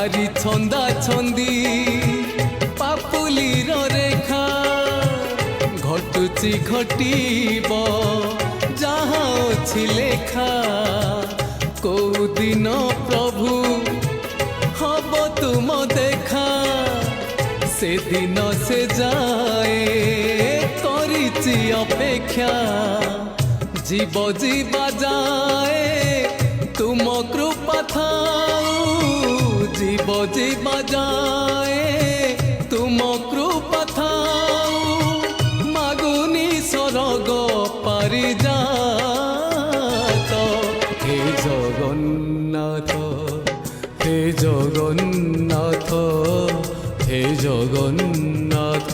ভারি ছন্দা ছন্দি পাপুলির রেখা ঘটুচি ঘটিব যাহা ଅଛି লেখা কোদিন প্রভু হব তুম দেখা সেদিন সে যায় করিছি অপেক্ষা জীব জীবা যায় তুম কৃপা থাউ জীব জীবা যায় তুম কৃপা থাউ মাগুনি স্বর্গ পারিজাত হে জগন্নাথ হে জগন্নাথ হে জগন্নাথ।